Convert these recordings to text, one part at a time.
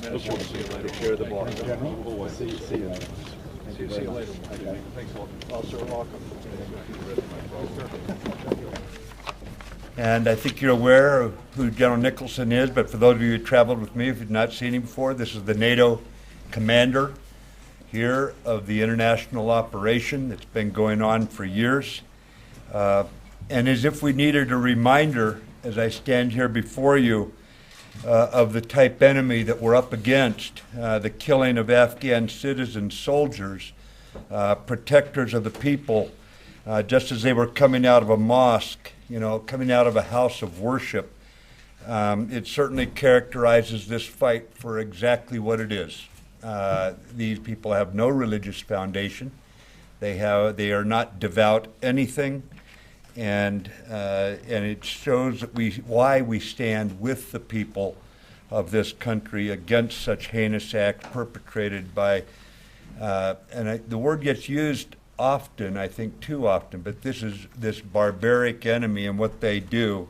Look forward to seeing you later. Share the block. General, see you. See you later. Okay. Thanks a lot. Also, welcome. And I think you're aware of who General Nicholson is, but for those of you who traveled with me, if you've not seen him before, this is the NATO commander here of the international operation that's been going on for years. And as if we needed a reminder, as I stand here before you, of the type enemy that we're up against, the killing of Afghan citizen soldiers, protectors of the people, just as they were coming out of a mosque, coming out of a house of worship. It certainly characterizes this fight for exactly what it is. These people have no religious foundation. They are not devout anything, and it shows that why we stand with the people of this country against such heinous acts perpetrated by, the word gets used often, I think too often, but this barbaric enemy, and what they do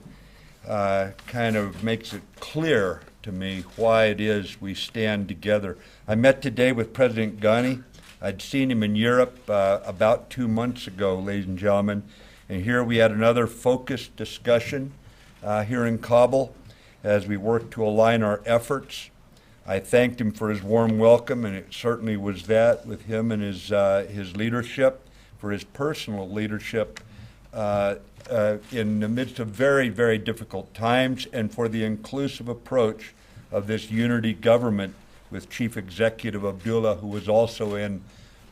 kind of makes it clear to me why it is we stand together. I met today with President Ghani. I'd seen him in Europe about 2 months ago, ladies and gentlemen, and here we had another focused discussion here in Kabul as we worked to align our efforts. I thanked him for his warm welcome, and it certainly was that with him and his leadership, for his personal leadership in the midst of very, very difficult times, and for the inclusive approach of this unity government with Chief Executive Abdullah, who was also in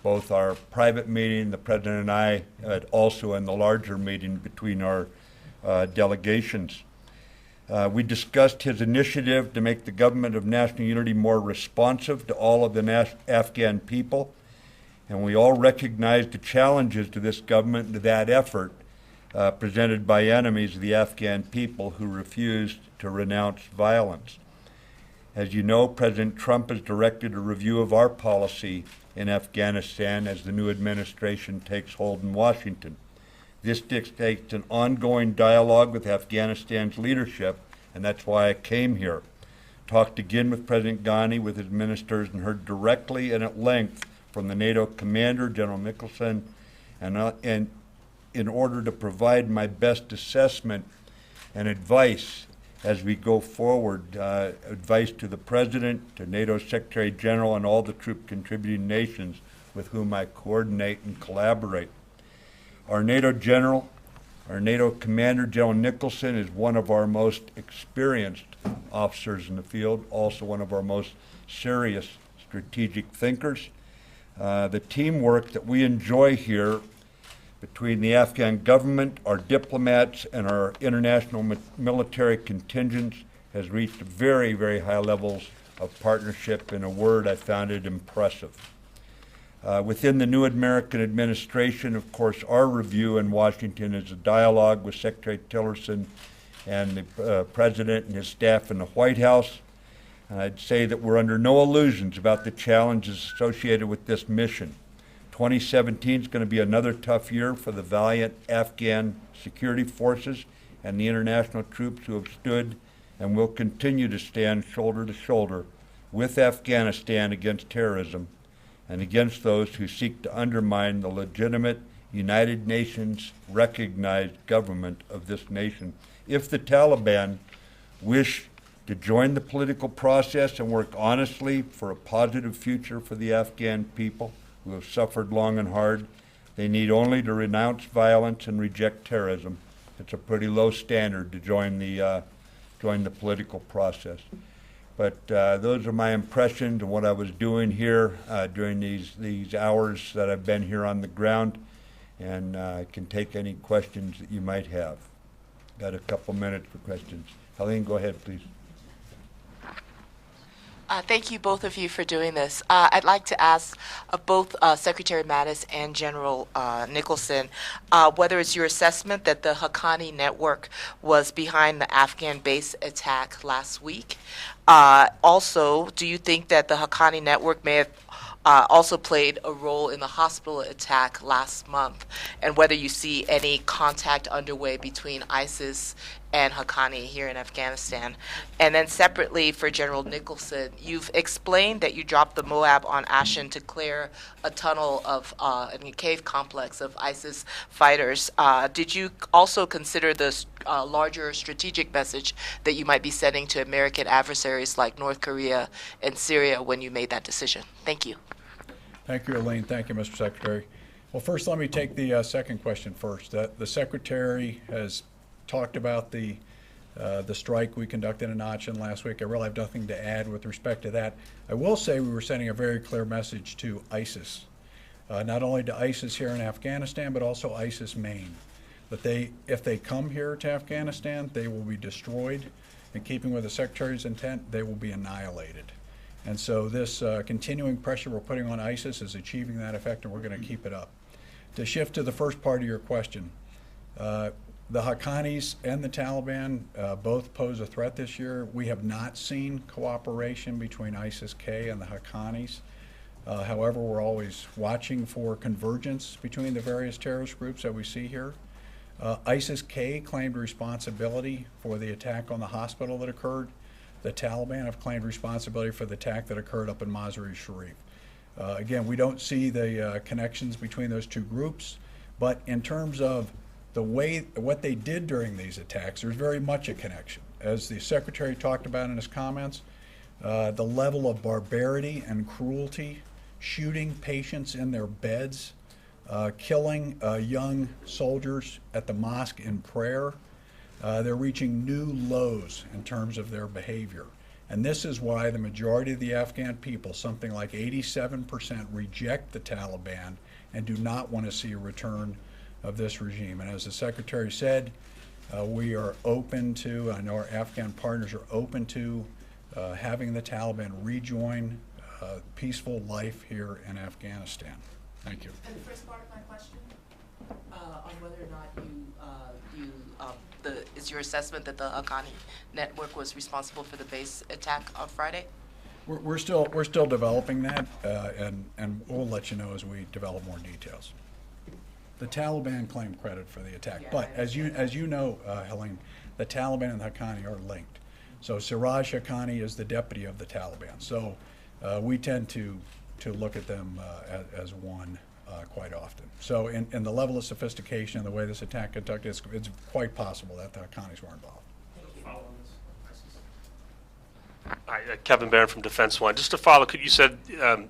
both our private meeting, the President and I, also in the larger meeting between our delegations. We discussed his initiative to make the government of national unity more responsive to all of the Afghan people, and we all recognized the challenges to this government and to that effort presented by enemies of the Afghan people who refused to renounce violence. As you know, President Trump has directed a review of our policy in Afghanistan as the new administration takes hold in Washington. This dictates an ongoing dialogue with Afghanistan's leadership, and that's why I came here. Talked again with President Ghani, with his ministers, and heard directly and at length from the NATO commander, General Nicholson, and in order to provide my best assessment and advice as we go forward, advice to the President, to NATO Secretary General, and all the troop contributing nations with whom I coordinate and collaborate. Our NATO commander, General Nicholson, is one of our most experienced officers in the field, also one of our most serious strategic thinkers. The teamwork that we enjoy here between the Afghan government, our diplomats, and our international military contingents has reached very, very high levels of partnership. In a word, I found it impressive. Within the new American administration, of course, our review in Washington is a dialogue with Secretary Tillerson and the President and his staff in the White House. And I'd say that we're under no illusions about the challenges associated with this mission. 2017 is going to be another tough year for the valiant Afghan security forces and the international troops who have stood and will continue to stand shoulder to shoulder with Afghanistan against terrorism and against those who seek to undermine the legitimate United Nations recognized government of this nation. If the Taliban wish to join the political process and work honestly for a positive future for the Afghan people who have suffered long and hard, they need only to renounce violence and reject terrorism. It's a pretty low standard to join the political process. But those are my impressions of what I was doing here during these hours that I've been here on the ground, and I can take any questions that you might have. Got a couple minutes for questions. Helene, go ahead, please. Thank you, both of you, for doing this. I'd like to ask both Secretary Mattis and General Nicholson whether it's your assessment that the Haqqani network was behind the Afghan base attack last week. Also, do you think that the Haqqani network may have also played a role in the hospital attack last month, and whether you see any contact underway between ISIS and Haqqani here in Afghanistan? And then separately for General Nicholson, you've explained that you dropped the Moab on Ashen to clear a tunnel of, a cave complex of ISIS fighters. Did you also consider the larger strategic message that you might be sending to American adversaries like North Korea and Syria when you made that decision? Thank you. Thank you, Elaine. Thank you, Mr. Secretary. Well, first, let me take the second question first. The Secretary has talked about the strike we conducted in Achin last week. I really have nothing to add with respect to that. I will say we were sending a very clear message to ISIS, not only to ISIS here in Afghanistan, but also ISIS Maine, that if they come here to Afghanistan, they will be destroyed. In keeping with the Secretary's intent, they will be annihilated. And so this continuing pressure we're putting on ISIS is achieving that effect, and we're going to keep it up. To shift to the first part of your question, the Haqqanis and the Taliban both pose a threat this year. We have not seen cooperation between ISIS-K and the Haqqanis. However, we're always watching for convergence between the various terrorist groups that we see here. ISIS-K claimed responsibility for the attack on the hospital that occurred. The Taliban have claimed responsibility for the attack that occurred up in Mazar-e-Sharif. Again, we don't see the connections between those two groups, but in terms of what they did during these attacks, there's very much a connection. As the Secretary talked about in his comments, the level of barbarity and cruelty, shooting patients in their beds, killing young soldiers at the mosque in prayer, they're reaching new lows in terms of their behavior. And this is why the majority of the Afghan people, something like 87%, reject the Taliban and do not want to see a return of this regime. And as the Secretary said, we are open to, I know our Afghan partners are open to having the Taliban rejoin peaceful life here in Afghanistan. Thank you. And the first part of my question, on whether or not is your assessment that the Haqqani network was responsible for the base attack on Friday? We're still developing that, and we'll let you know as we develop more details. The Taliban claimed credit for the attack, Yeah, but as you know, Helene, the Taliban and the Haqqani are linked. So Siraj Haqqani is the deputy of the Taliban. So we tend to look at them as one quite often. So in the level of sophistication and the way this attack conducted, it's quite possible that the Haqqanis were involved. Hi, Kevin Barron from Defense One. Just to follow, you said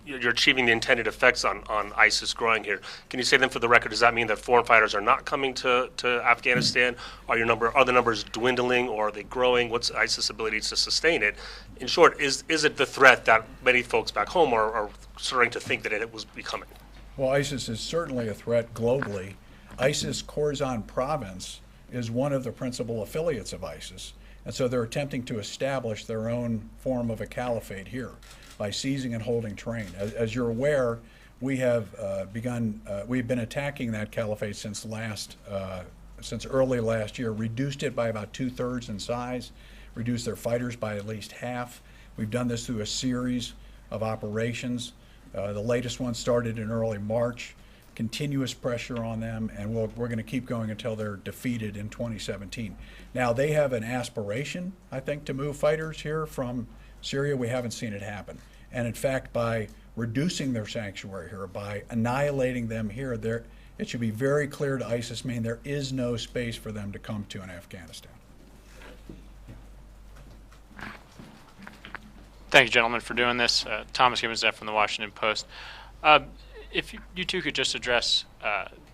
you're achieving the intended effects on ISIS growing here. Can you say then for the record, does that mean that foreign fighters are not coming to Afghanistan? Are the numbers dwindling, or are they growing? What's ISIS' ability to sustain it? In short, is it the threat that many folks back home are starting to think that it was becoming? Well, ISIS is certainly a threat globally. ISIS Khorasan province is one of the principal affiliates of ISIS. And so they're attempting to establish their own form of a caliphate here by seizing and holding terrain. As you're aware, we have we've been attacking that caliphate since early last year, reduced it by about 2/3 in size, reduced their fighters by at least half. We've done this through a series of operations. The latest one started in early March. Continuous pressure on them, and we're going to keep going until they're defeated in 2017. Now, they have an aspiration, I think, to move fighters here from Syria. We haven't seen it happen. And in fact, by reducing their sanctuary here, by annihilating them here, it should be very clear to ISIS Maine there is no space for them to come to in Afghanistan. Thank you, gentlemen, for doing this. Thomas Gibbons from the Washington Post. If you two could just address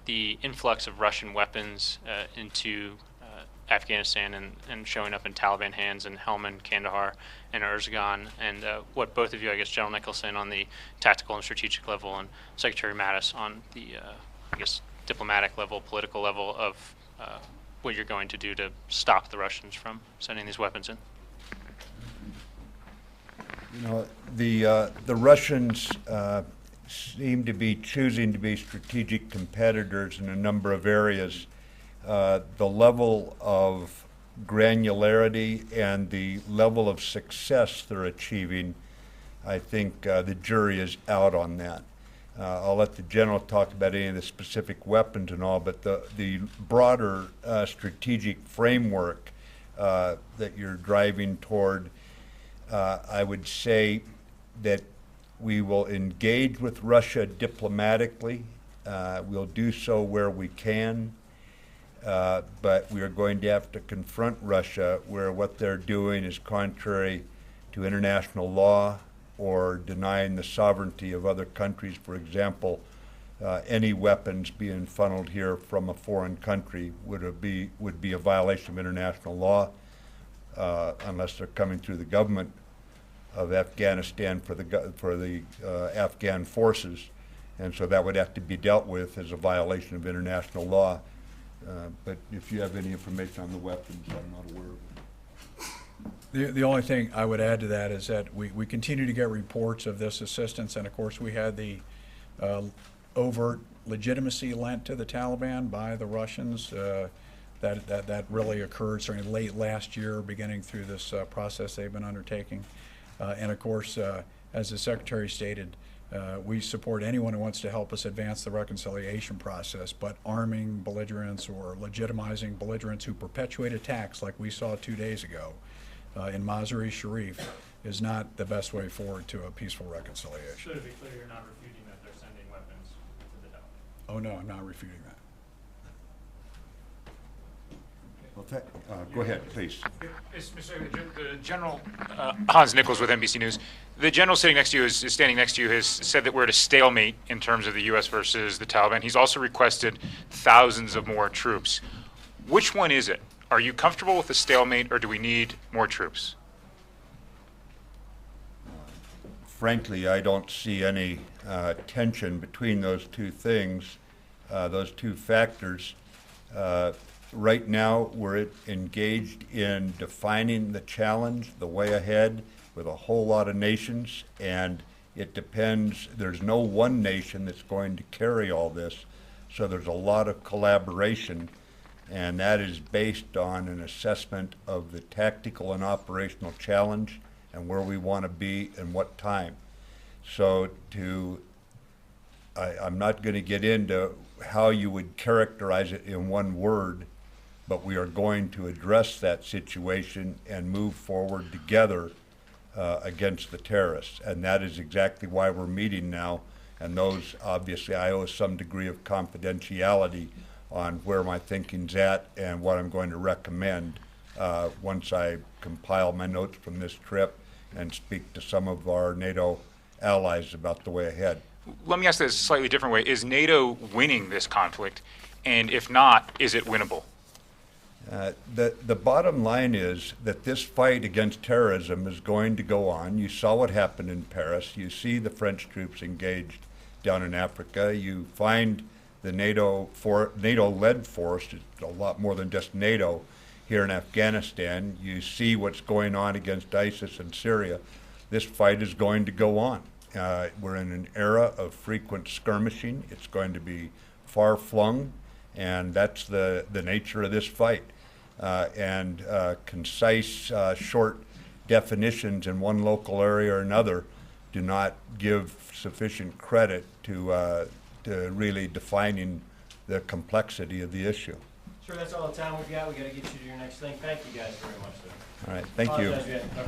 the influx of Russian weapons into Afghanistan and showing up in Taliban hands in Helmand, Kandahar, and Uruzgan, and what both of you, I guess, General Nicholson on the tactical and strategic level, and Secretary Mattis on the, I guess, diplomatic level, political level of what you're going to do to stop the Russians from sending these weapons in. You know, the Russians seem to be choosing to be strategic competitors in a number of areas. The level of granularity and the level of success they're achieving, I think the jury is out on that. I'll let the general talk about any of the specific weapons and all, but the broader strategic framework that you're driving toward. I would say that we will engage with Russia diplomatically. We'll do so where we can, but we are going to have to confront Russia where what they're doing is contrary to international law or denying the sovereignty of other countries. For example, any weapons being funneled here from a foreign country would be a violation of international law unless they're coming through the government of Afghanistan for the Afghan forces, and so that would have to be dealt with as a violation of international law. But if you have any information on the weapons, I'm not aware of it. The only thing I would add to that is that we continue to get reports of this assistance, and of course we had the overt legitimacy lent to the Taliban by the Russians. That really occurred starting late last year, beginning through this process they've been undertaking. And of course, as the Secretary stated, we support anyone who wants to help us advance the reconciliation process, but arming belligerents or legitimizing belligerents who perpetuate attacks like we saw 2 days ago in Mazar-e Sharif is not the best way forward to a peaceful reconciliation. So to be clear, you're not refuting that they're sending weapons to the Taliban? Oh no, I'm not refuting that. Well, go ahead, please. The General, Hans Nichols with NBC News. The general sitting next to you, is standing next to you, has said that we're at a stalemate in terms of the U.S. versus the Taliban. He's also requested thousands of more troops. Which one is it? Are you comfortable with the stalemate, or do we need more troops? Frankly, I don't see any tension between those two things, those two factors. Right now, we're engaged in defining the challenge, the way ahead, with a whole lot of nations, and it depends. There's no one nation that's going to carry all this, so there's a lot of collaboration, and that is based on an assessment of the tactical and operational challenge and where we want to be and what time. So I'm not going to get into how you would characterize it in one word, but we are going to address that situation and move forward together against the terrorists. And that is exactly why we're meeting now. And those, obviously, I owe some degree of confidentiality on where my thinking's at and what I'm going to recommend once I compile my notes from this trip and speak to some of our NATO allies about the way ahead. Let me ask this a slightly different way. Is NATO winning this conflict? And if not, is it winnable? The bottom line is that this fight against terrorism is going to go on. You saw what happened in Paris. You see the French troops engaged down in Africa. You find the NATO-led force, it's a lot more than just NATO, here in Afghanistan. You see what's going on against ISIS in Syria. This fight is going to go on. We're in an era of frequent skirmishing. It's going to be far-flung, and that's the nature of this fight. Concise, short definitions in one local area or another do not give sufficient credit to really defining the complexity of the issue. Sure, that's all the time we've got. We got to get you to your next thing. Thank you guys very much, sir. All right, thank you. Apologize we had to cover